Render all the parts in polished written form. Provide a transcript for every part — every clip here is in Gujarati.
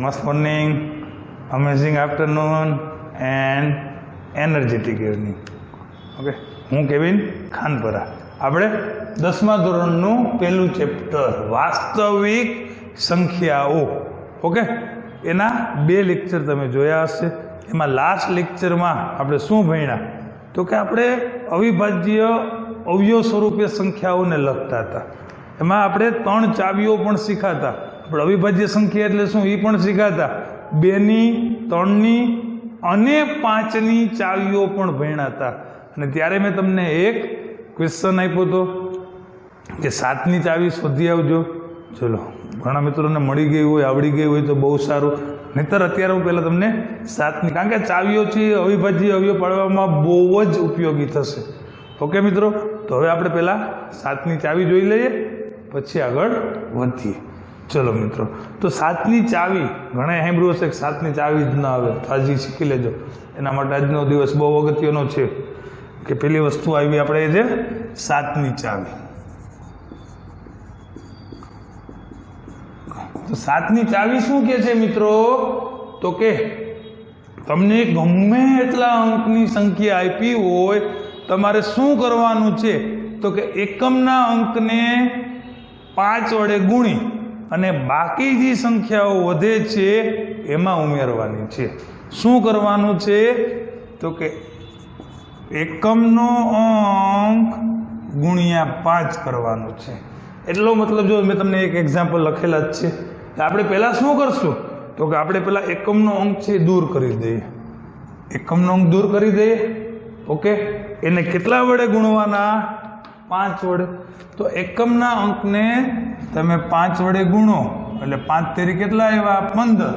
Must morning, amazing afternoon and energetic evening. Okay, હું કેવિન ખાનપરા. આપણે 10મા ધોરણનું પહેલું ચેપ્ટર વાસ્તવિક સંખ્યાઓ, ઓકે, એના 2 લેક્ચર તમે જોયા હશે. એમાં લાસ્ટ લેક્ચરમાં આપણે શું ભણ્યા તો કે આપણે અવિભાજ્ય અવયવ સ્વરૂપે સંખ્યાઓને લખતા હતા. એમાં આપણે 3 ચાવીઓ પણ શીખાતા. આપણે અવિભાજ્ય સંખ્યા એટલે શું એ પણ શીખાતા. 2ની, 3ની અને 5ની ચાવીઓ પણ ભણ્યા હતા. અને ત્યારે મેં તમને એક ક્વેશ્ચન આપ્યો હતો કે 7ની ચાવી શોધી આવજો. ચલો, ઘણા મિત્રોને મળી ગઈ હોય, આવડી ગઈ હોય તો બહુ સારું. નહીંતર અત્યારે હું પહેલાં તમને 7ની, કારણ કે ચાવીઓ છે અવિભાજ્ય અવયવ પાડવામાં બહુ જ ઉપયોગી થશે. ઓકે મિત્રો, તો હવે આપણે પહેલાં 7ની ચાવી જોઈ લઈએ, પછી આગળ વધીએ. ચલો મિત્રો, તો 7ની ચાવી ઘણા સાંભળ્યું હશે કે 7ની ચાવી જ ન આવે, તો આજે શીખી લેજો. એના માટે આજનો દિવસ બહુ અગત્યનો છે કે પેલી વસ્તુ આવી આપણે એ છે 7ની ચાવી. તો 7ની ચાવી શું કે છે મિત્રો? તો કે તમને ગમે એટલા અંકની સંખ્યા આપી હોય, તમારે શું કરવાનું છે તો કે એકમના અંકને 5 વડે ગુણી અને બાકી જે સંખ્યાઓ વધે છે એમાં ઉમેરવાની છે. શું કરવાનું છે તો કે એકમનો અંક ગુણ્યા 5 કરવાનું છે. એટલો મતલબ, જો મેં તમને એક એક્ઝામ્પલ લખેલા જ છે. આપણે પહેલાં શું કરશું તો કે આપણે પહેલાં એકમનો અંક છે દૂર કરી દઈએ. એકમનો અંક દૂર કરી દઈએ, ઓકે. એને કેટલા વડે ગુણવાના? 5 વડે. તો એકમના અંકને તમે 5 વડે ગુણો એટલે 5 તેરી કેટલા આવ્યા? 15.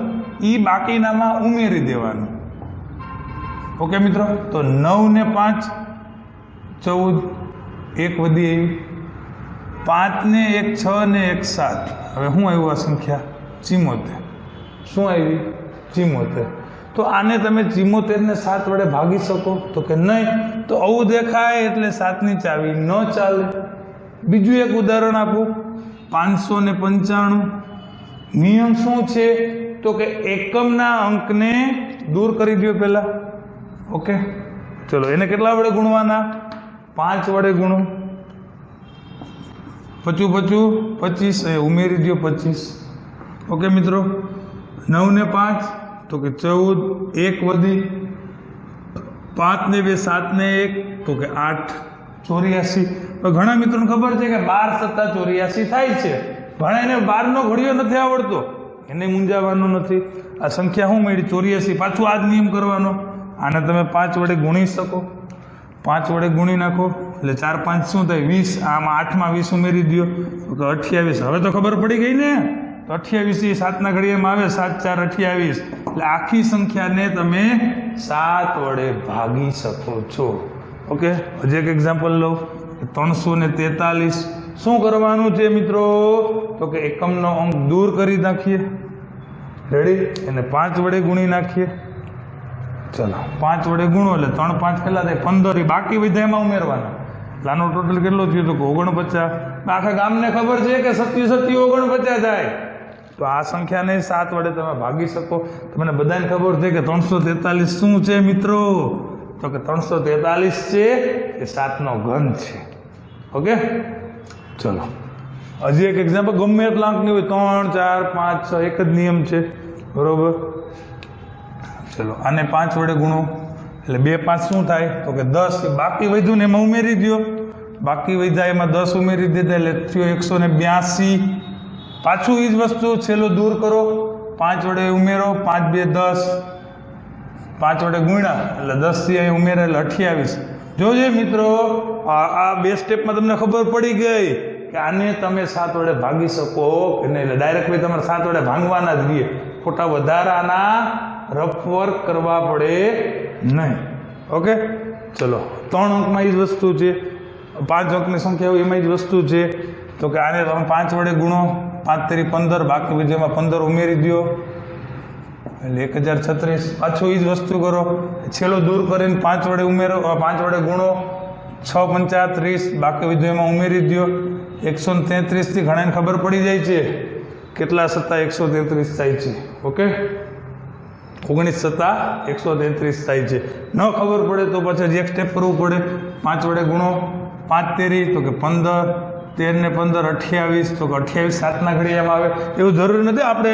એ બાકીનામાં ઉમેરી દેવાનું. ઓકે મિત્રો, તો 9 ને 5 14, 1 વધી આવી. 5 ને 1 6 ને 1 7. હવે શું આવ્યું આ સંખ્યા? 74. શું આવી? 74. તો આને તમે 74 ને 7 વડે ભાગી શકો તો કે નહીં. તો આવું દેખાય એટલે 7ની ચાવી ન ચાલે. બીજું એક ઉદાહરણ આપું, 595. નિયમ શું છે તો કે એકમના અંકને દૂર કરી દો પહેલા. ઓકે, ચલો, એને કેટલા વડે ગુણવાના? 5 વડે ગુણો. 25 ઉમેરી દો 25. ઓકે મિત્રો, 9 ને 5 તો કે 14, 1 વધી. 5 ને 2 7 ને 1 તો કે 8, 84. ઘણા મિત્રોને ખબર છે કે 12 + 84 થાય છે. ઘણા એને 12નો ઘડિયો નથી આવડતો, એને મૂંઝાવાનું નથી. આ સંખ્યા શું મળી? 84. પાછું આ જ નિયમ કરવાનો. આને તમે 5 વડે ગુણી શકો. 5 વડે ગુણી નાખો એટલે 4 5 શું થાય? 20. આમાં 8માં 20 ઉમેરી દો તો 28. હવે તો ખબર પડી ગઈ ને? તો 28 એ 7ના ઘડિયામાં આવે. 7 4 28. એટલે આખી સંખ્યાને તમે 7 વડે ભાગી શકો છો. ઓકે, હજી એક એક્ઝામ્પલ લો. 343. શું કરવાનું છે મિત્રો તો કે એકમનો અંક દૂર કરી નાખીએ. રેડી? એને 5 વડે ગુણી નાખીએ. ચલો, 5 વડે ગુણો એટલે 3 5 કેટલા થાય? 15. બાકી બધા એમાં ઉમેરવાના. આનો ટોટલ કેટલો થયો તો કે 49. આખા ગામને ખબર છે કે 27 49 થાય. તો આ સંખ્યાને 7 વડે તમે ભાગી શકો. તમને બધાને ખબર છે કે 343 શું છે મિત્રો? તો કે 343 છે એ 7નો ઘન છે. ઓકે, ચલો, હજી એક એક્ઝામ્પલ. ગમે એટલા અંકની હોય, 3 4 5 6, એક જ નિયમ છે, બરોબર? ચલો, આને 5 વડે ગુણો એટલે 2 5 શું થાય તો કે 10. બાકી વધ્યું ને એમાં ઉમેરી દો. બાકી વધ્યા એમાં 10 ઉમેરી દીધા એટલે થયો 182. પાછું એ જ વસ્તુ છેલ્લો દૂર કરો. 5 વડે ઉમેરો. 5 2 10. 5 વડે ગુણ્યા એટલે 10 થી અહીં ઉમેરે એટલે 28. જોજે મિત્રો, આ 2 સ્ટેપમાં તમને ખબર પડી ગઈ કે આને તમે 7 વડે ભાગી શકો કે નહીં. એટલે ડાયરેક્ટ ભાઈ તમારે 7 વડે ભાંગવાના જ રહીએ. ખોટા વધારાના રફ વર્ક કરવા પડે નહીં. ઓકે, ચલો, 3 અંકમાં એ જ વસ્તુ છે. 5 અંકની સંખ્યા હોય એમાં જ વસ્તુ છે. તો કે આને તમે 5 વડે ગુણો. 5 તેરી 15. બાકી બીજામાં 15 ઉમેરી દો એટલે 1036. પાછું એ જ વસ્તુ કરો. છેલ્લો દૂર કરીને 5 વડે ઉમેરો. 5 વડે ગુણો. 6 5 30. બાકી બીજું એમાં ઉમેરી દો 133. થી ઘણાને ખબર પડી જાય છે કેટલા સત્તા 133 થાય છે. ઓકે, 19 સત્તા 133 થાય છે. ન ખબર પડે તો પછી એક સ્ટેપ કરવું પડે. 5 વડે ગુણો, 5 તેરી તો કે 15, 13 ને 15 28, તો કે 28 7ના ઘડિયામાં આવે. એવું જરૂરી નથી. આપણે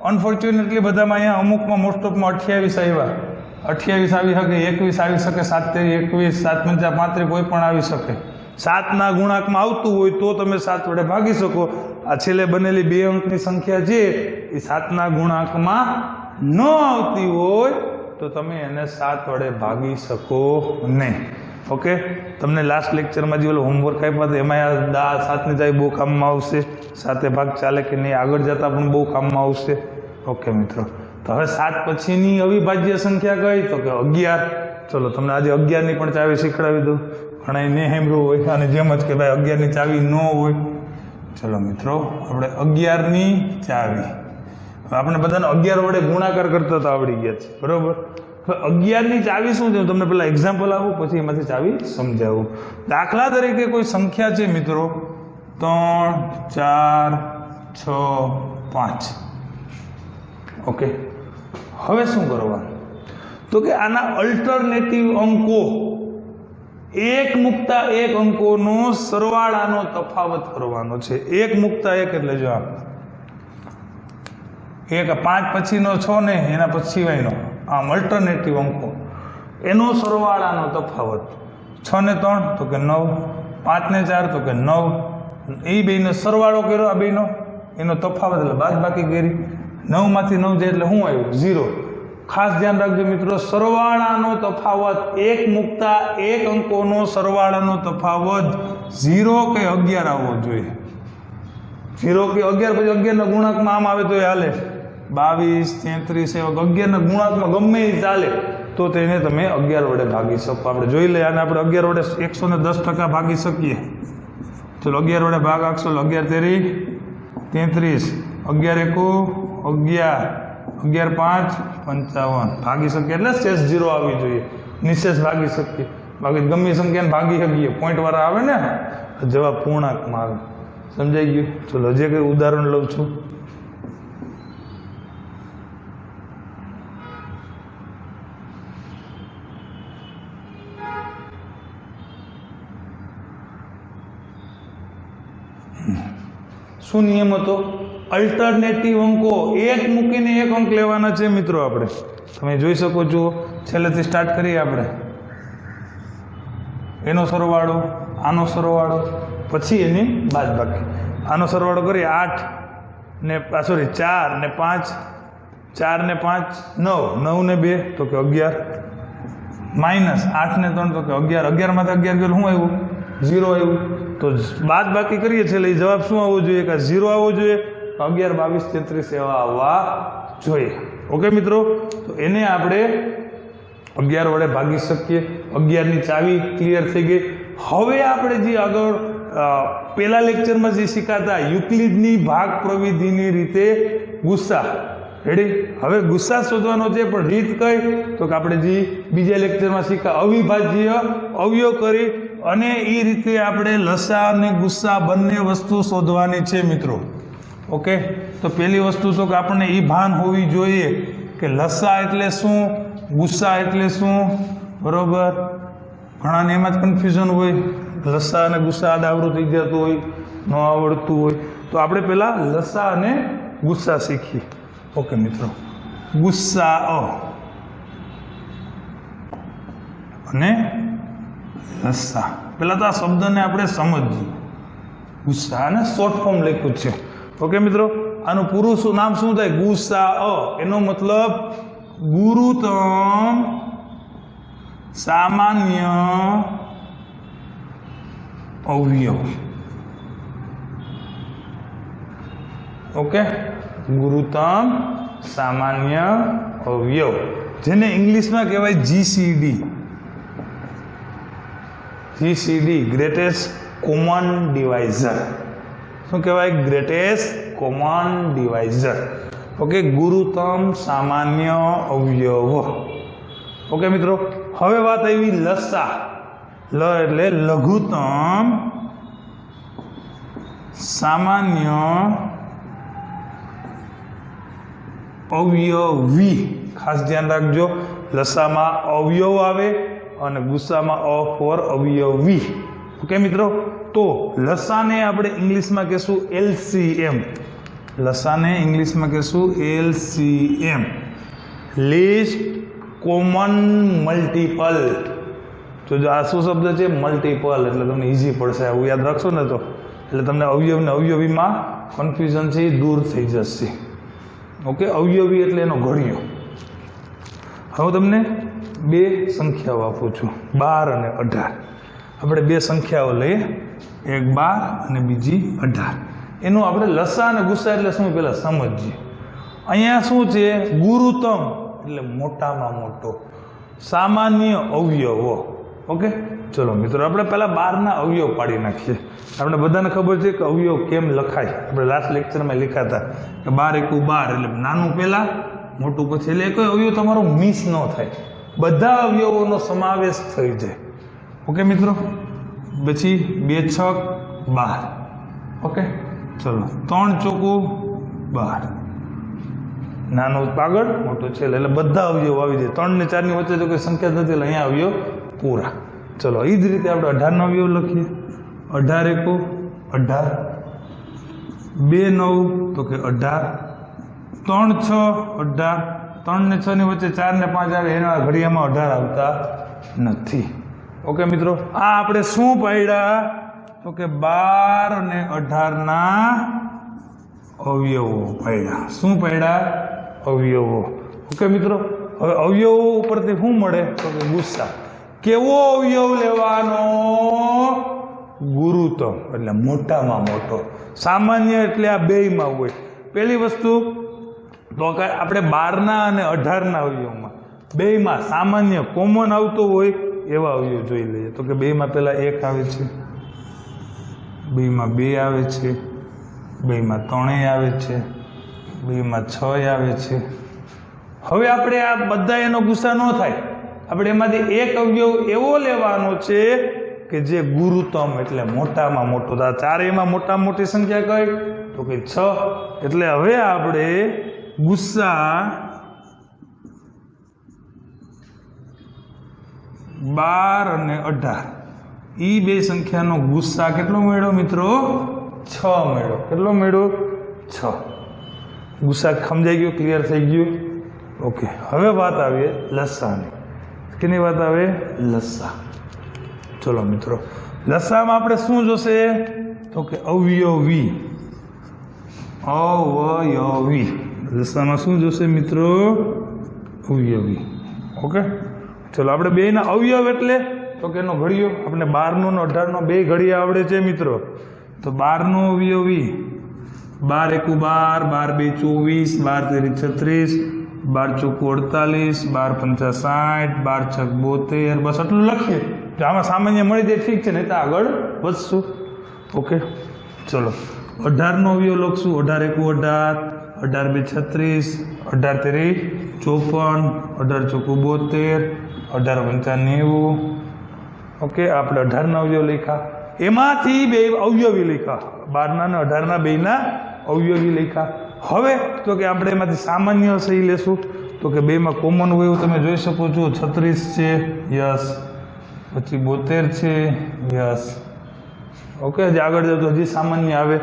અનફોર્ચ્યુનેટલી બધામાં અહીંયા અમુકમાં મોસ્ટ ઓફમાં 28 આવ્યા, 28 આવી શકે, 21 આવી શકે, 7 તેરી 21, 7 પંચા 35, કોઈ પણ આવી શકે. 7ના ગુણાંકમાં આવતું હોય તો તમે 7 વડે ભાગી શકો. આ છેલ્લે બનેલી 2 અંકની સંખ્યા છે એ 7ના ગુણાંકમાં ન આવતી હોય તો તમે એને 7 વડે ભાગી શકો નહીં. ઓકે, તમને લાસ્ટ લેક્ચરમાં જે ઓલો હોમવર્ક આપ્યા હતા એમાં આ 7ની જાય બહુ કામમાં આવશે. 7 ભાગ ચાલે કે નહીં આગળ જતાં પણ બહુ કામમાં આવશે. ઓકે મિત્રો, તો હવે 7 પછીની અવિભાજ્ય સંખ્યા કઈ? તો કે 11. ચલો તમને આજે 11ની પણ ચાવી શીખડાવી દઉં. ઘણા નહીં સાંભળ્યું હોય અને જેમ જ કે ભાઈ 11ની ચાવી ન હોય. ચલો મિત્રો, આપણે 11ની ચાવી, આપણે બધાને 11 વડે ગુણાકાર કરતા તો આવડી ગયા છે, બરોબર. હવે 11ની ચાવી શું છે? તમને પેલા એક્ઝામ્પલ આપું, પછી એમાંથી ચાવી સમજાવું. દાખલા તરીકે કોઈ સંખ્યા છે મિત્રો 3 4 6 5. ઓકે, હવે શું કરવાનું? તો કે આના અલ્ટરનેટિવ અંકો, એક મુક્તા એક અંકોનો સરવાળાનો તફાવત કરવાનો છે. એક મુક્તા એક એટલે જો આ એક 5 પછીનો 6 ને એના પછીનો આમ અલ્ટરનેટિવ અંકો, એનો સરવાળાનો તફાવત. 6 ને 3 તો કે 9, 5 ને 4 તો કે 9. એ બેનો સરવાળો કર્યો, આ બેનો એનો તફાવત એટલે બાદબાકી કરી. 9 માંથી 9 જાય એટલે શું આવ્યું? 0. ખાસ ધ્યાન રાખજો મિત્રો, સરવાળાનો તફાવત, એક મુક્તા એક અંકોનો સરવાળાનો તફાવત 0 કે 11 આવવો જોઈએ. 0 કે 11, પછી 11ના ગુણાંકમાં આમ આવે તો એ હાલે. 22 33 એવા 11ના ગુણાંકમાં ગમે એ ચાલે તો તેને તમે 11 વડે ભાગી શકો. આપણે જોઈ લઈએ, આને આપણે 11 વડે 110% ભાગી શકીએ. ચલો 11 વડે ભાગ આપશો. 11 તેરી 33, 11 એકુ 11, 11 5 55 ભાગી શકીએ. એટલે શેષ 0 આવવી જોઈએ. નિશેષ ભાગી શકીએ. બાકી ગમે સંખ્યાને ભાગી શકીએ. પોઈન્ટ વાળા આવે ને, જવાબ પૂર્ણાંકમાં આવે. સમજાઈ ગયું? ચલો હજી કંઈ ઉદાહરણ લઉં છું. શું નિયમ હતો? અલ્ટરનેટિવ અંકો, એક મૂકીને એક અંક લેવાના છે મિત્રો. આપણે તમે જોઈ શકો છો, છેલ્લેથી સ્ટાર્ટ કરીએ આપણે. એનો સરવાળો, આનો સરવાળો, પછી એની બાદબાકી. આનો સરવાળો કરીએ 8 ને 4 ને 5, 4 ને 5 9, 9 ને 2 તો કે 11, માઇનસ 8 ને 3 તો કે 11, 11 માંથી 11 ગયેલું શું આવ્યું? 0 આવ્યું. તો બાદ બાકી કરીએ છીએ એટલે જવાબ શું આવવો જોઈએ? કે 0 આવવો જોઈએ. 11 22 33 એવા આવવા જોઈએ. ઓકે મિત્રો, તો એને આપણે 11 વડે ભાગી શકીએ. 11ની ચાવી ક્લિયર થઈ ગઈ. હવે આપણે જે આગળ પેલા લેક્ચરમાં જે શીખાતા યુક્લિડની ભાગ પ્રવિધિની રીતે ગુસ્સા, રેડી? હવે ગુસ્સા શોધવાનો છે, પણ રીત કઈ? તો કે આપણે જે બીજા લેક્ચરમાં શીખા અવિભાજ્ય અવયવ કરી અને એ રીતે આપણે લસા અને ગુસ્સા બંને વસ્તુ શોધવાની છે મિત્રો. ઓકે, તો પહેલી વસ્તુ તો કે આપણને એ ભાન હોવી જોઈએ કે લસા એટલે શું, ગુસ્સા એટલે શું, બરોબર? ઘણાને એમાં જ કન્ફ્યુઝન હોય, લસા અને ગુસ્સા આડાવડું થઈ જતું હોય, ન આવડતું હોય. તો આપણે પહેલાં લસા અને ગુસ્સા શીખીએ. ઓકે મિત્રો, ગુસ્સા અને લસા. પહેલાં તો આ શબ્દને આપણે સમજીએ. ગુસ્સા અને શોર્ટ ફોર્મ લખ્યું છે. ઓકે મિત્રો, આનું પૂરું નામ શું થાય? ગુસ્સા. એનો મતલબ ગુરુત્તમ સામાન્ય અવયવ. ઓકે, ગુરુત્તમ સામાન્ય અવયવ, જેને ઇંગ્લિશમાં કહેવાય GCD. GCD, greatest common divisor. શું કહેવાય? Greatest common divisor. ઓકે, ગુરુત્તમ સામાન્ય અવયવ. ઓકે મિત્રો, હવે વાત આવી લસા. લ એટલે લઘુત્તમ સામાન્ય અવયવી. ખાસ ધ્યાન રાખજો, લસામાં અવયવ આવે અને ગુસ્સામાં અ ફોર અવયવી. ઓકે મિત્રો, તો લસાને આપણે ઇંગ્લિશમાં કહેશું LCM. લસાને ઇંગ્લિશમાં કહેશું LCM, લીસ્ટ કોમન મલ્ટીપલ. જો આ શું શબ્દ છે? મલ્ટીપલ. એટલે તમને ઇઝી પડશે, આવું યાદ રાખશો ને તો એટલે તમને અવયવ ને અવયવીમાં કન્ફ્યુઝન છે એ દૂર થઈ જશે. ઓકે, અવયવી એટલે એનો ઘડિયો. હવે તમને બે સંખ્યાઓ આપું છું, 12 અને 18. આપણે બે સંખ્યાઓ લઈએ, એક 12 અને બીજી 18. એનું આપણે લસા અને ગુસ્સા એટલે શું પહેલાં સમજીએ. અહીંયા શું છે? ગુરુત્તમ એટલે મોટામાં મોટો, સામાન્ય અવયવો. ઓકે, ચલો મિત્રો, આપણે પહેલાં 12ના અવયવ પાડી નાખીએ. આપણે બધાને ખબર છે કે અવયવ કેમ લખાય. આપણે લાસ્ટ લેક્ચરમાં લખાતા કે 12 × 12 એટલે નાનું પહેલાં મોટું પછી, એટલે કોઈ અવયવ તમારો મિસ ન થાય, બધા અવયવોનો સમાવેશ થઈ જાય. ઓકે મિત્રો, પછી 2 × 6 = 12. ઓકે, ચલો 3 × 4 = 12. નાનો પાગળ મોટો છે એટલે બધા અવયવ આવી જાય. 3 ને 4 ની વચ્ચે તો કોઈ સંખ્યા નથી એટલે અહીંયા અવયવ પૂરા. ચલો એ જ રીતે આપણે 18 નો અવયવ લખીએ. 18 × 18, 2 × 9 તો કે 18, 3 × 6 18, 3 ને 6 ની વચ્ચે 4 ને 5 આવે, એના ઘડિયામાં 18 આવતા નથી. ઓકે મિત્રો, આ આપણે શું પાડ્યા? તો કે 12 અને 18 ના અવયવો પાડ્યા. શું પાડ્યા? અવયવો. ઓકે મિત્રો, હવે અવયવો ઉપરથી શું મળે? તો કે ગુસ્સા. કેવો અવયવ લેવાનો? ગુરુત્તમ એટલે મોટામાં મોટો, સામાન્ય એટલે આ બેયમાં હોય. પહેલી વસ્તુ તો આપણે 12ના અને 18ના અવયવમાં બેયમાં સામાન્ય કોમન આવતો હોય એવા અવયવ જોઈ લઈએ. તો કે બેયમાં પહેલા 1 આવે છે, બેયમાં 2 આવે છે, બેયમાં 3 આવે છે, બેયમાં 6 આવે છે. હવે આપણે આ બધા એનો ગુસ્સા ન થાય, આપણે એમાંથી એક અવયવ એવો લેવાનો છે કે જે ગુરુત્તમ એટલે મોટામાં મોટો. તો આ ચારેયમાં મોટામાં મોટી સંખ્યા કઈ? તો કે 6. એટલે હવે આપણે ગુસ્સા 12 અને 18 એ બે સંખ્યાનો ગુસ્સા કેટલો મળ્યો મિત્રો? 6 મળ્યો. કેટલો મળ્યો? 6. ગુસ્સા સમજાઈ ગયો? ક્લિયર થઈ ગયું? ઓકે, હવે વાત આવે લસાની. કેની વાત આવે? લસા. ચલો મિત્રો, લસામાં આપણે શું જોશે? તો કે અવયવી. અવયવી. લસામાં શું જોશે મિત્રો? અવયવી. ઓકે, ચલો આપણે બેયના અવયવ એટલે તો કે એનો ઘડિયો. આપણે 12નો અને 18નો બે ઘડિયા આવડે છે મિત્રો. તો 12નો અવયવી 12 × 12, 12 × 2 24, 12 × 3 = 12 × 4 = 60, 12 × 6 = 72. બસ આટલું લખીએ તો આમાં સામાન્ય મળી જાય, ઠીક છે, નહીં તો આગળ વધશું. ઓકે, ચલો 18નો અવયવ લખશું. 18 × 1 = 18, 18 × 2 = 54, 18 × 4 = 72, 18 × 5 = 90. ઓકે, આપણે 18ના અવયવ લખ્યા, એમાંથી બે અવયવી લખ્યા. 12ના અને 18ના બેના અવયવી લખ્યા. હવે તો કે આપણે એમાંથી સામાન્ય સહી લેશું. તો કે બેમાં કોમન હોય એવું તમે જોઈ શકો છો. 36 છે, યસ. પછી 72 છે, યસ. ઓકે, હજી આગળ જાવ તો હજી સામાન્ય આવે.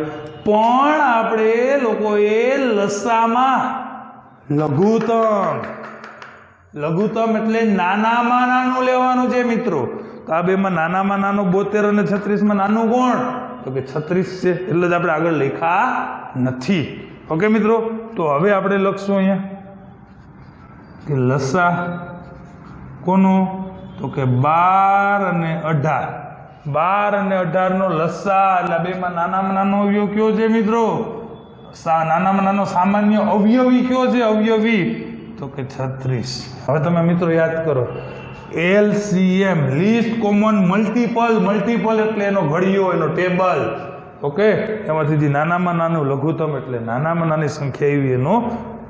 પણ આપણે લોકોએ લસામાં લઘુત્તમ એટલે નાનામાં નાનું લેવાનું છે મિત્રો. તો આ બેમાં નાનામાં નાનો 72 અને 36માં નાનું કોણ? તો કે 36 છે. એટલે જ આપણે આગળ લખ્યા નથી. ઓકે મિત્રો, તો હવે આપણે લખશું અહીંયા કે લસા કોનો? તો કે 12 અને 18. 12 અને 18નો લસા એટલે બેમાં નાનામાં નાનો અવયવ કયો છે મિત્રો? નાનામાં નાનો સામાન્ય અવયવી કયો છે? અવયવી તો કે 36. હવે તમે મિત્રો યાદ કરો, LCM least common multiple. Multiple એટલે એનો ઘડિયો, એનો ટેબલ. ઓકે, એમાંથી જે નાનામાં નાનું લઘુત્તમ એટલે નાનામાં નાની સંખ્યા એવી એનો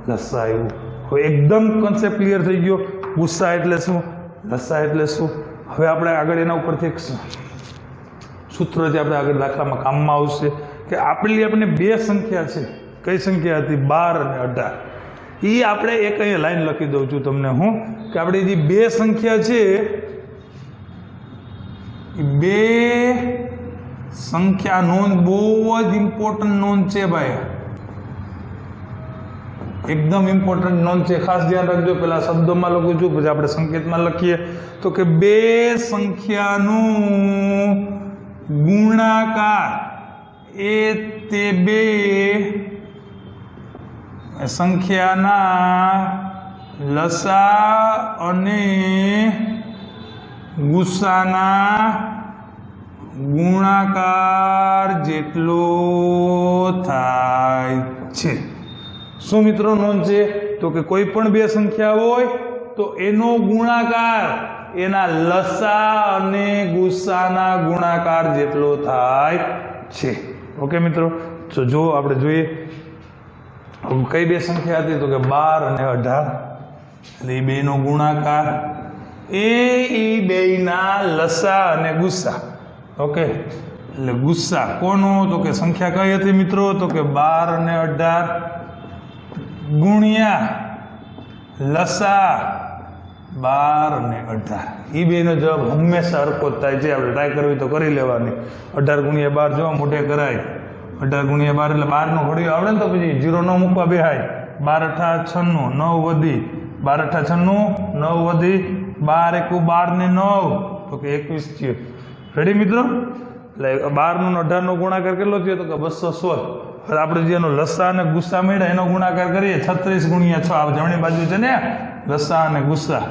લસા આવ્યું. હવે એકદમ કોન્સેપ્ટ ક્લિયર થઈ ગયો. ગુસ્સા એટલે શું, લસા એટલે શું. હવે આપણે આગળ એના ઉપરથી એક સૂત્ર છે, આપણે આગળ દાખલામાં કામમાં આવશે કે આપણે બે સંખ્યા છે. કઈ સંખ્યા હતી? 12 અને 18. એ આપણે એક અહીંયા લાઈન લખી દઉં છું તમને હું કે આપણી જે બે સંખ્યા છે એ બે સંખ્યા નોંધ બહુ જ ઇમ્પોર્ટન્ટ નોંધ છે ભાઈ, એકદમ ઇમ્પોર્ટન્ટ નોંધ છે, ખાસ ધ્યાન રાખજો. પેલા શબ્દોમાં લખું છું પછી આપણે સંકેતમાં લખીએ તો કે બે સંખ્યાનું ગુણાકાર એ તે બે સંખ્યાના લસા અને ગુસ્સાના ગુણાકાર જેટલો થાય છે. શું મિત્રો નોંધ છે? તો કે કોઈ પણ બે સંખ્યા હોય તો એનો ગુણાકાર એના લસા અને ગુસ્સાના ગુણાકાર જેટલો થાય છે. ઓકે મિત્રો, તો જો આપણે જોઈએ કઈ બે સંખ્યા હતી તો કે 12 અને 18, એટલે એ બેનો ગુણાકાર એ બેના લસા અને ગુસ્સા. ઓકે, એટલે ગુસ્સા કોનો તો કે સંખ્યા કઈ હતી મિત્રો તો કે 12 અને 18 ગુણ્યા લસા 12 અને 18. એ બેનો જવાબ હંમેશા સરખો જ થાય છે. આપણે ટ્રાય કરવી તો કરી લેવાની. 18 ગુણ્યા 12 જો મોઢે કરાય, 18 ગુણ્યા 12 એટલે 12 નો ઘડિયો આવડે ને તો પછી 0 ન મૂકવા બેહાય. 12 અઠા 96, 9 વધી 12 અઠા 96, 9 વધી 12 એકુ 12 ને 9 તો કે 21 થયો. રેડી મિત્રો? એટલે 12 નો 18 નો ગુણાકાર કેટલો થયો તો કે 216. હવે આપણે જે એનો લસા અને ગુસ્સા મળ્યા એનો ગુણાકાર કરીએ 36 ગુણ્યા 6. આ જમણી બાજુ છે ને લસા અને ગુસ્સા,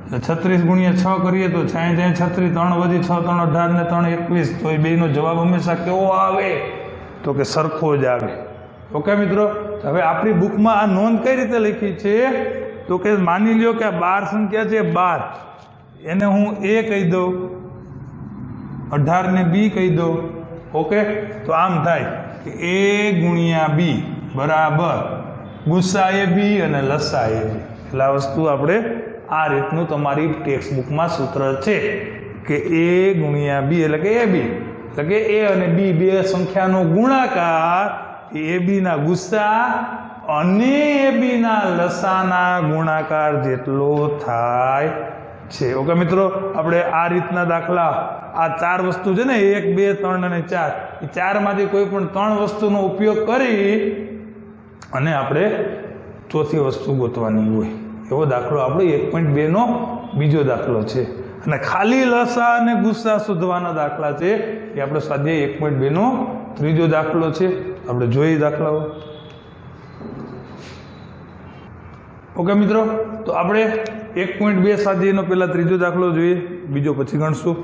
એટલે 36 ગુણ્યા 6 કરીએ તો 36 3 વધી 6 3 18 ને 3 21. તો એ બેનો જવાબ હંમેશા કેવો આવે તો કે સરખો જ આવે. ઓકે મિત્રો, હવે આપણી બુકમાં આ નોંધ કઈ રીતે લખી છે તો કે માની લ્યો કે આ 12 સંખ્યા છે 12, એને હું એ કહી દઉં, 18 ને બી કહી દઉં. ઓકે, તો આમ થાય કે એ ગુણ્યા બી બરાબર ગુસ્સા એ બી અને લસા એ બી. એટલે આ વસ્તુ આપણે આ રીતનું તમારી ટેક્સ્ટ બુકમાં સૂત્ર છે કે એ ગુણ્યા બી એટલે કે એ બી, એટલે કે એ અને બી બે સંખ્યાનો ગુણાકાર એ બી ના ગુસ્સા અને એ બી ના લસાના ગુણાકાર જેટલો થાય છે. ઓકે મિત્રો, આપણે આ રીતના દાખલા આ 4 વસ્તુ છે ને 1 2 3 અને 4 એ 4 માંથી કોઈ પણ 3 વસ્તુનો ઉપયોગ કરી અને આપણે ચોથી વસ્તુ ગોતવાની હોય એવો દાખલો આપણો 1.2 નો બીજો દાખલો છે. અને ખાલી લસા અને ગુસ્સા શોધવાના દાખલા છે એ આપણે સ્વાધ્યાય 1.2 નો ત્રીજો દાખલો છે. આપણે જોઈએ દાખલાઓ. ઓકે મિત્રો, તો આપણે 1.2 સ્વાધ્યાયનો પહેલા ત્રીજો દાખલો જોઈએ, બીજો પછી ગણશું.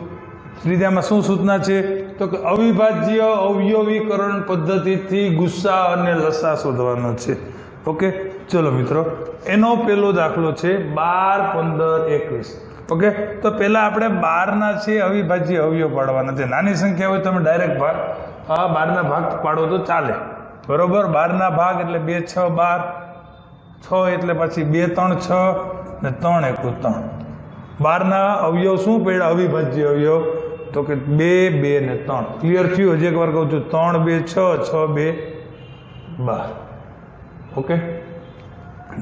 ત્રીજામાં શું સૂચના છે તો કે અવિભાજ્ય અવયવીકરણ પદ્ધતિથી ગુસ્સા અને લસા શોધવાનો છે. ઓકે ચલો મિત્રો, એનો પહેલો દાખલો છે 12 15 21. ઓકે, તો પહેલા આપણે 12 ના છે અવિભાજ્ય અવયવ પાડવાના છે. નાની સંખ્યા હોય તમે ડાયરેક્ટ ભાગ 12 ના ભાગ પાડો તો ચાલે, બરોબર. 12 ના ભાગ એટલે 2 6 12, 6 એટલે પછી 2 3 6 ને 3 એકુ 3. 12 ના અવયવ શું પડ્યા અવિભાજ્ય અવયવ તો કે 2 2 ને 3. ક્લિયર થયું? હજી એક વાર કહું છું, 3 2 6 6 2 12. ઓકે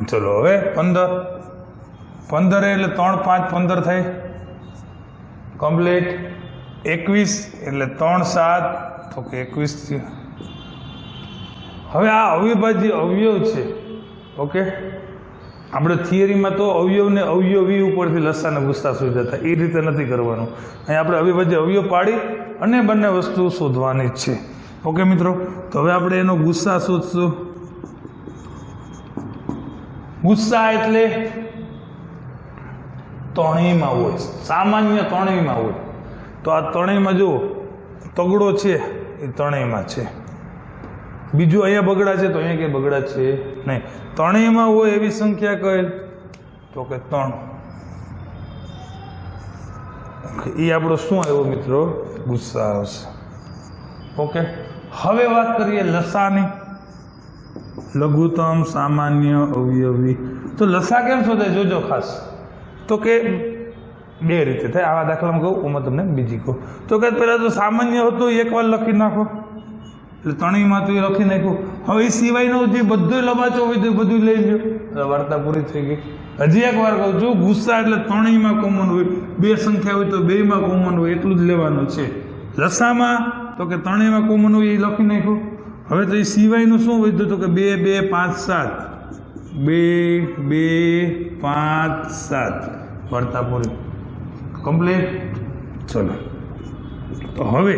ચલો હવે 15 એટલે 3 5 15 થાય કમ્પ્લીટ. 21 એટલે 3 7 તો કે 21 થયું. હવે આ અવિભાજ્ય અવયવ છે. ઓકે, આપણે થિયરીમાં તો અવયવને અવયવી ઉપરથી લસા અને ગુસ્સા શોધ્યા હતા, એ રીતે નથી કરવાનું. અહીં આપણે અવિભાજ્ય અવયવ પાડી અને બંને વસ્તુ શોધવાની જ છે. ઓકે મિત્રો, તો હવે આપણે એનો ગુસ્સા શોધશું. ગુસ્સા એટલે ત્રણેયમાં હોય, સામાન્ય ત્રણેયમાં હોય. તો આ ત્રણેયમાં જુઓ તગડો છે એ ત્રણેયમાં છે, બીજું અહીંયા બગડા છે તો અહીંયા ક્યાંય બગડા છે નહીં. ત્રણેયમાં હોય એવી સંખ્યા કઈ તો કે 3. એ આપણો શું આવ્યો મિત્રો? ગુસ્સા આવશે. ઓકે, હવે વાત કરીએ લસાની. લઘુત્તમ સામાન્ય અવયવી. તો લસા કેમ શોધાય જોજો ખાસ. તો કે બે રીતે થાય. આવા દાખલામાં કહું હું તમને બીજી કહું તો કે પહેલાં તો સામાન્ય હતું એકવાર લખી નાખો. એટલે ત્રણેયમાં તો એ લખી નાખ્યું. હવે એ સિવાયનો જે બધો લબાચો હોય તે બધું લઈ લો. વાર્તા પૂરી થઈ ગઈ. હજી એક વાર કહું છું, ગુસ્સા એટલે ત્રણેયમાં કોમન હોય. બે સંખ્યા હોય તો બેયમાં કોમન હોય એટલું જ લેવાનું છે. લસામાં તો કે ત્રણેયમાં કોમન હોય એ લખી નાખ્યું. હવે તો એ સિવાયનું શું વધ્યું તો કે 2 2 5 7 2 2 5 7 વાર્તા પૂરી કમ્પ્લીટ. ચલો તો હવે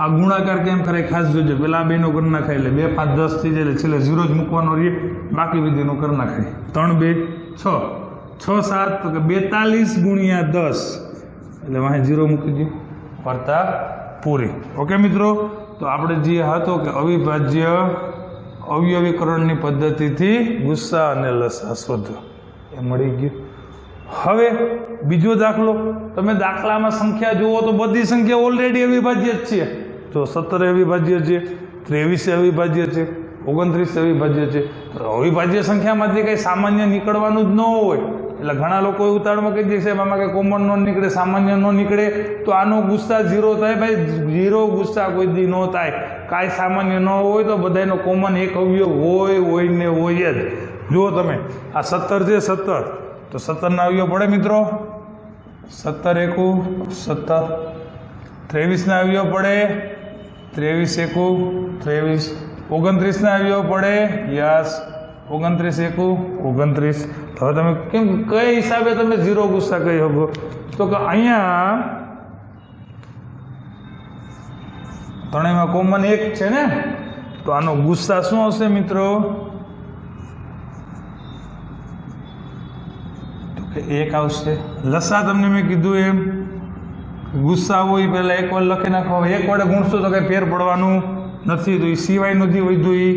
આ ગુણાકાર કેમ કરે ખાસ જોજો. પેલા બેનો કરી નાખાય એટલે 2 5 10 થઈ જાય એટલે છેલ્લે 0 જ મૂકવાનો રહે. બાકી વિધિનો કરી નાખાય. 3 2 6 6 7 તો કે 42 ગુણ્યા 10 એટલે વાંહે 0 મૂકી દો. વાર્તા પૂરી. ઓકે મિત્રો, તો આપણે જે હતો કે અવિભાજ્ય અવયવીકરણની પદ્ધતિથી ગુસ્સા અને લસા શોધો એ મળી ગયું. હવે બીજો દાખલો. તમે દાખલામાં સંખ્યા જુઓ તો બધી સંખ્યા ઓલરેડી અવિભાજ્ય જ છે. જો 17 અવિભાજ્ય છે, 23 અવિભાજ્ય છે, 29 અવિભાજ્ય છે. અવિભાજ્ય સંખ્યામાંથી કંઈ સામાન્ય નીકળવાનું જ ન હોય. એટલે ઘણા લોકો એ ઉતાવળમાં કહી દે છે આમાં કંઈ કોમન ન નીકળે, સામાન્ય ન નીકળે તો આનો ગુસ્સા 0 થાય. ભાઈ 0 ગુસ્સા કોઈ દી ન થાય. કાંઈ સામાન્ય ન હોય તો બધાનો કોમન એક અવયવ હોય ને હોય જ. જુઓ તમે આ 17 છે, 17 તો 17 ના અવયવ પડે મિત્રો. 17 એકુ 17. 23 ના અવયવ પડે 23 એકુ 23. 29 ના અવયવ પડે યસ 29 એકુ 29. હવે તમે કેમ કઈ હિસાબે તમે 0 ગુસ્સા કહી શકો તો કે અહીંયા ત્રણેયમાં કોમન 1 છે ને, તો આનો ગુસ્સા શું આવશે મિત્રો? તો કે 1 આવશે. લસા તમને મેં કીધું એમ ગુસ્સા હોય પહેલાં એક વાર લખી નાખો. એક વડે ગુણશો તો કંઈ ફેર પડવાનું નથી. તો એ સિવાયનું જે વધ્યું એ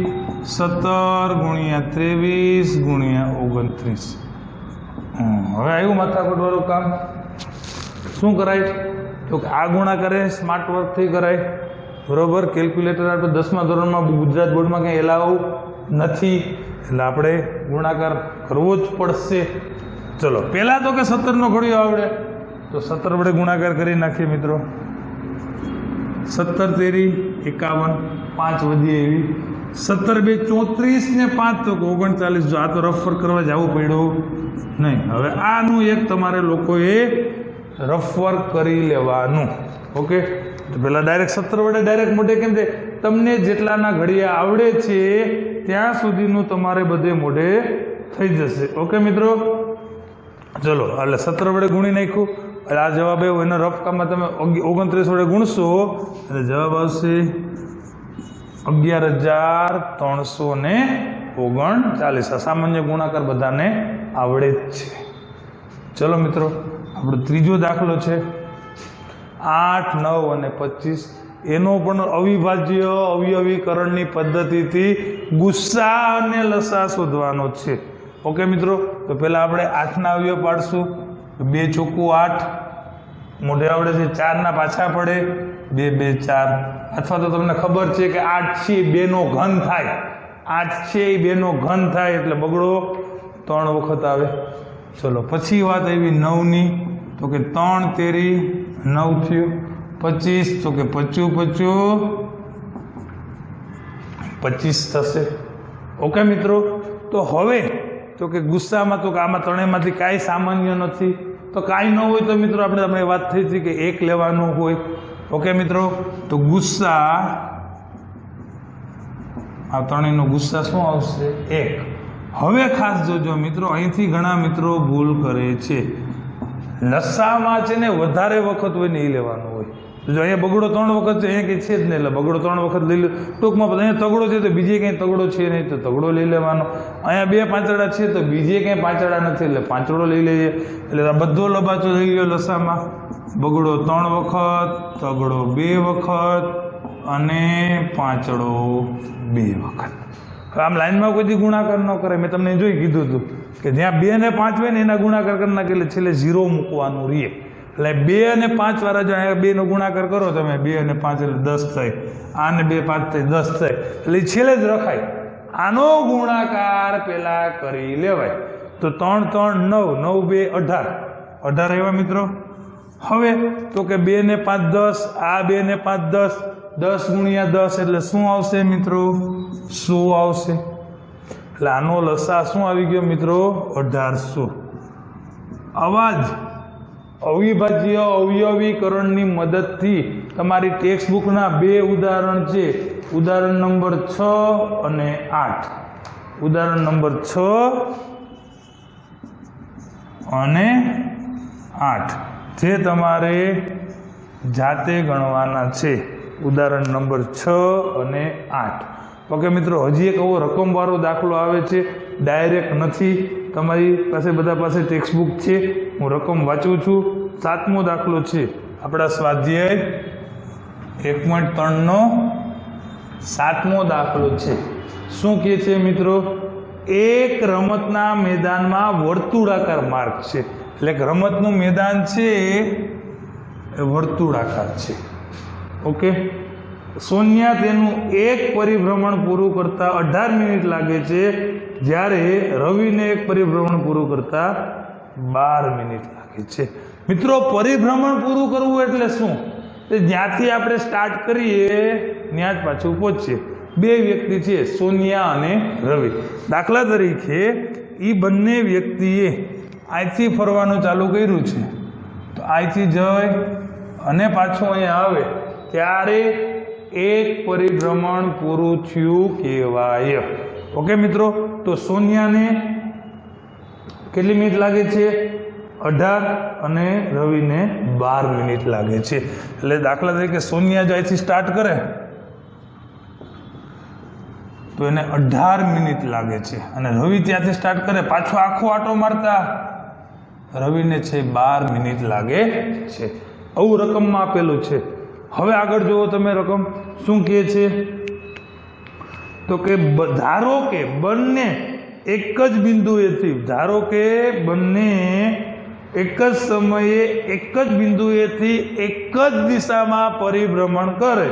17 ગુણ્યા 23 ગુણ્યા 29. હવે આવ્યું માથાકૂટવાળું કામ. શું કરાય તો કે આ ગુણાકારે સ્માર્ટ વર્કથી કરાય. બરોબર. કેલ્ક્યુલેટર આપણે 10મા ધોરણમાં ગુજરાત બોર્ડમાં કંઈ એલાવ નથી એટલે આપણે ગુણાકાર કરવો જ પડશે. ચલો પહેલાં તો કે 17નો ઘડિયો આવડે તો 17 વડે ગુણાકાર કરી નાખીએ મિત્રો. 17 તેરી 51, 5 વધી એવી. 17 2 34 ને 5 તો 39. જો આ તો રફ વર્ક કરવા જવું પડ્યું નહીં. હવે આનું એક તમારે લોકોએ રફ વર્ક કરી લેવાનું. ઓકે, તો પહેલાં ડાયરેક્ટ 17 વડે ડાયરેક્ટ મોઢે કેમ થાય? તમને જેટલાના ઘડિયા આવડે છે ત્યાં સુધીનું તમારે બધે મોઢે થઈ જશે. ઓકે મિત્રો, ચલો એટલે 17 વડે ગુણી નાખ્યું એટલે આ જવાબ આવ્યો. એના રફ કામમાં તમે 29 વડે ગુણશો એટલે જવાબ આવશે 11,339. આ સામાન્ય ગુણાકાર બધાને આવડે જ છે. ચલો મિત્રો, આપણો ત્રીજો દાખલો છે 8, 9 અને 25. એનો પણ અવિભાજ્ય અવયવીકરણની પદ્ધતિથી ગુસ્સા અને લસા શોધવાનો છે. ઓકે મિત્રો, તો પહેલાં આપણે 8ના અવયવ પાડશું. 2 ચોખ્ખું 8 મોઢે આવડે છે. 4ના પાછા પડે 2 2 4. અથવા તો તમને ખબર છે કે 8 છે 2 નો ઘન થાય. 8 છે એ 2 નો ઘન થાય એટલે બગડો 3 વખત આવે. ચલો પછી વાત આવી 9ની તો કે 3 તેરી 9 થયું. 25 તો કે 25 થશે. ઓકે મિત્રો, તો હવે તો કે ગુસ્સામાં તો કે આમાં ત્રણેયમાંથી કાંઈ સામાન્ય નથી. તો કાંઈ ન હોય તો મિત્રો આપણે તમે વાત થઈ હતી કે 1 લેવાનું હોય. ઓકે મિત્રો, તો ગુસ્સા આ ત્રણેયનો ગુસ્સા શું આવશે? 1. હવે ખાસ જોજો મિત્રો, અહીંથી ઘણા મિત્રો ભૂલ કરે છે. લસામાં છે ને વધારે વખત હોય ને એ લેવાનું હોય. જો અહીંયા બગડો 3 વખત છે, અહીંયા કંઈ છે જ નહીં એટલે બગડો 3 વખત લઈ લે. ટૂંકમાં અહીંયા તગડો છે તો બીજે કંઈ તગડો છે નહીં તો તગડો લઈ લેવાનો. અહીંયા 2 પાંચડા છે તો બીજે કંઈ પાંચડા નથી એટલે પાંચડો લઈ લઈએ. એટલે આ બધો લબાચો થઈ ગયો લસામાં. બગડો 3 વખત, તગડો 2 વખત અને પાંચડો 2 વખત. આમ લાઈનમાં કોઈથી ગુણાકાર ન કરે. મેં તમને જોઈ કીધું હતું કે જ્યાં 2 અને 5 હોય ને એના ગુણાકાર કરી નાખે એટલે છેલ્લે 0 મૂકવાનું રહે. એટલે 2 અને 5 વાળા જો અહીંયા 2 નો ગુણાકાર કરો તમે 2 અને 5 એટલે 10 થાય. આને 2 5 થાય 10 થાય એટલે છેલ્લે જ રખાય. આનો ગુણાકાર પેલા કરી લેવાય. તો 3 3 9 9 2 18 18 આવ્યા મિત્રો. હવે તો કે 2 ને 5 10, આ 2 ને 5 10 10 ગુણ્યા 10 એટલે શું આવશે મિત્રો? 100 આવશે. એટલે આનો લસા શું આવી ગયો મિત્રો? 1800. આવા જ અવિભાજ્ય અવયવીકરણની મદદથી તમારી ટેક્સ્ટ બુકના 2 ઉદાહરણ છે. ઉદાહરણ નંબર 6 અને 8. ઉદાહરણ નંબર 6 અને 8 જે તમારે જાતે ગણવાના છે. ઉદાહરણ નંબર 6 અને 8. ઓકે મિત્રો, હજી એક એવો રકમવાળો દાખલો આવે છે, ડાયરેક્ટ નથી. તમારી પાસે બધા પાસે ટેક્સ્ટ બુક છે, હું રકમ વાંચું છું. 7મો દાખલો છે આપણા સ્વાધ્યાય 1.3 નો 7મો દાખલો છે. શું કહે છે મિત્રો? એક રમતના મેદાનમાં વર્તુળાકાર માર્ગ છે. એટલે કે રમતનું મેદાન છે એ વર્તુળાકાર છે. ઓકે, સોનિયા તેનું એક પરિભ્રમણ પૂરું કરતા 18 મિનિટ લાગે છે, જ્યારે રવિને એક પરિભ્રમણ પૂરું કરતા 12 મિનિટ લાગે છે. મિત્રો, પરિભ્રમણ પૂરું કરવું એટલે શું? જ્યાંથી આપણે સ્ટાર્ટ કરીએ ત્યાં જ પાછું પહોંચીએ. 2 વ્યક્તિ છે, સોનિયા અને રવિ. દાખલા તરીકે એ બંને વ્યક્તિએ અહીંથી ફરવાનું ચાલુ કર્યું છે, તો અહીંથી જઈ અને પાછું અહીંયા આવે ત્યારે એક પરિભ્રમણ પૂરું થયું કહેવાય. ઓકે મિત્રો, તો સોનિયાને કેટલી મિનિટ લાગે છે? 18 અને રવિને 12 મિનિટ લાગે છે. એટલે દાખલા તરીકે સોનિયા જો અહીંથી સ્ટાર્ટ કરે તો એને 18 મિનિટ લાગે છે, અને રવિ ત્યાંથી સ્ટાર્ટ કરે પાછો આખો આટો મારતા રવિને છે 12 મિનિટ લાગે છે. આવું રકમમાં આપેલું છે. હવે આગળ જુઓ તમે, રકમ શું કહે છે? તો કે ધારો કે બંને એક જ બિંદુએથી, ધારો કે બંને એક જ સમયે એક જ બિંદુએથી એક જ દિશામાં પરિભ્રમણ કરે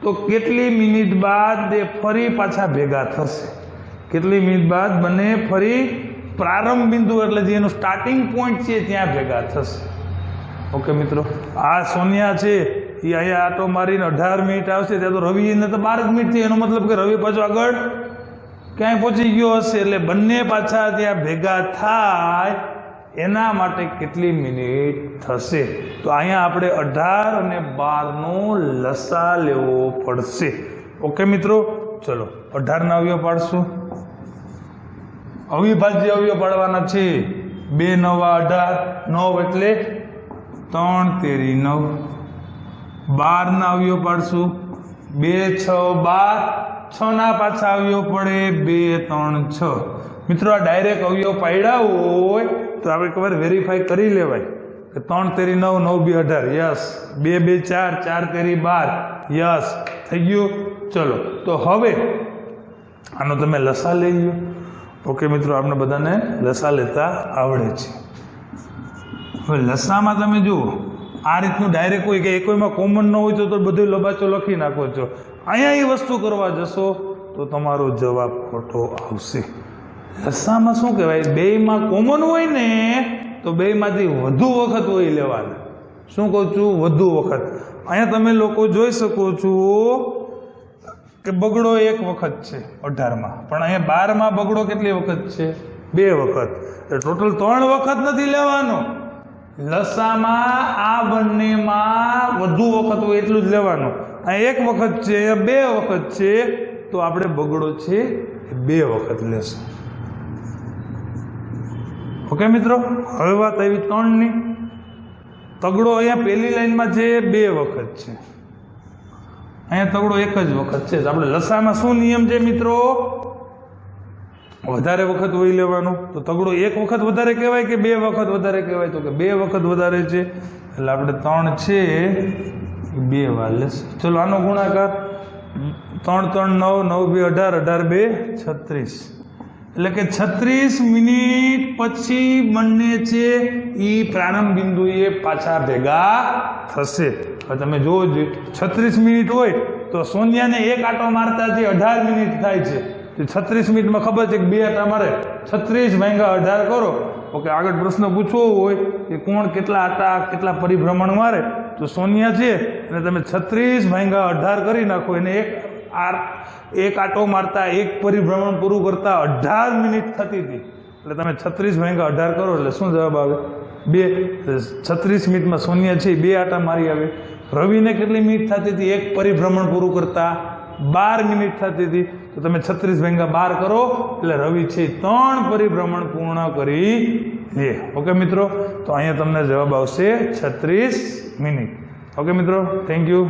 તો કેટલી મિનિટ બાદ એ ફરી પાછા ભેગા થશે? કેટલી મિનિટ બાદ બંને ફરી પ્રારંભ બિંદુ એટલે જે એનું સ્ટાર્ટિંગ પોઈન્ટ છે ત્યાં ભેગા થશે? ઓકે મિત્રો, આ સોનિયા છે એ અહીંયા આટો મારીને 18 મિનિટ આવશે, ત્યાં તો રવિને તો 12 મિનિટ થઈ. એનો મતલબ કે રવિ પાછો આગળ ક્યાંય પહોંચી ગયો હશે, એટલે બંને પાછા ત્યાં ભેગા થાય એના માટે કેટલી મિનિટ થશે? તો અહીંયા આપણે 18 અને 12 નો લસા લેવો પડશે. ઓકે મિત્રો, ચલો 18 ના અવયવ પાડશું. અવિભાજ્ય અવયવ પાડવાના છે. 2 9 18, 9 એટલે 3 તેરી 9. 12 ના અવયવ પાડશું. 2 6 12, 6 ના પાછા અવયવ પડે 2 3 6. મિત્રો, આ ડાયરેક્ટ અવયવ પાડ્યા હોય તો આપણે એકવાર વેરીફાઈ કરી લેવાય કે 3 તેરી 9, 9 2 18, યસ. 2 2 4, 4 તેરી 12, યસ. થઈ ગયું. ચલો, તો હવે આનો તમે લસા લઈ લો. ઓકે મિત્રો, આપણે બધાને લસા લેતા આવડે છે. હવે લસામાં તમે જુઓ, આ રીતનું ડાયરેક્ટ હોય કે એકોઈમાં કોમન ન હોય તો બધું લબાચો લખી નાખો છો. અહીંયા એ વસ્તુ કરવા જશો તો તમારો જવાબ ખોટો આવશે. લસામાં શું કહેવાય? 2માં કોમન હોય ને તો 2માંથી વધુ વખત હોય લેવાના. શું કહું છું? વધુ વખત. અહીંયા તમે લોકો જોઈ શકો છો કે બગડો 1 વખત છે 18માં, પણ અહીંયા 12માં બગડો કેટલી વખત છે? 2 વખત. ટોટલ 3 વખત નથી લેવાનો. લસામાં આ બંનેમાં વધુ વખત હોય એટલું જ લેવાનું. અહીંયા 1 વખત છે, અહીંયા 2 વખત છે, તો આપણે બગડો છે એ 2 વખત લેશું. ઓકે મિત્રો, હવે વાત આવી 3ની. તગડો અહીંયા પહેલી લાઈનમાં છે 2 વખત છે, અહીંયા તગડો 1 જ વખત છે. આપણે લસામાં શું નિયમ છે મિત્રો? વધારે વખત હોય લેવાનું. તો તગડો 1 વખત વધારે કહેવાય કે 2 વખત વધારે કહેવાય? તો કે 2 વખત વધારે છે, એટલે આપણે 3 છે એ 2 વાર લેશું. ચલો, આનો ગુણાકાર 3 3 9, 9 2 18, 18 2 36. એટલે કે 36 મિનિટ પછી બંને છે એ પ્રારંભ બિંદુએ પાછા ભેગા થશે. હવે તમે જોવો જ 36 મિનિટ હોય તો સોનિયાને 1 આંટો મારતા જે 18 મિનિટ થાય છે. 36 મિનિટમાં ખબર છે કે 2 આંટા મારે, 36 ભાગ્યા 18 કરો. ઓકે, આગળ પ્રશ્ન પૂછવો હોય કે કોણ કેટલા આંટા કેટલા પરિભ્રમણ મારે, તો શૂન્ય છે અને તમે 36 ભાગ્યા 18 કરી નાખો, એને એક આંટો મારતા, એક પરિભ્રમણ પૂરું કરતા 18 મિનિટ થતી હતી. એટલે તમે 36 ભાગ્યા 18 કરો એટલે શું જવાબ આવે? 2. 36 મિનિટમાં શૂન્ય છે 2 આંટા મારી આવે. રવિને કેટલી મિનિટ થતી હતી? એક પરિભ્રમણ પૂરું કરતા 12 મિનિટ થતી હતી. તો તમે 36 ભાગ્યા 12 કરો એટલે રવિ છે 3 પરિભ્રમણ પૂર્ણ કરી લે. ઓકે મિત્રો, તો અહીંયા તમને જવાબ આવશે 36 મિનિટ. ઓકે મિત્રો, થેન્ક યુ.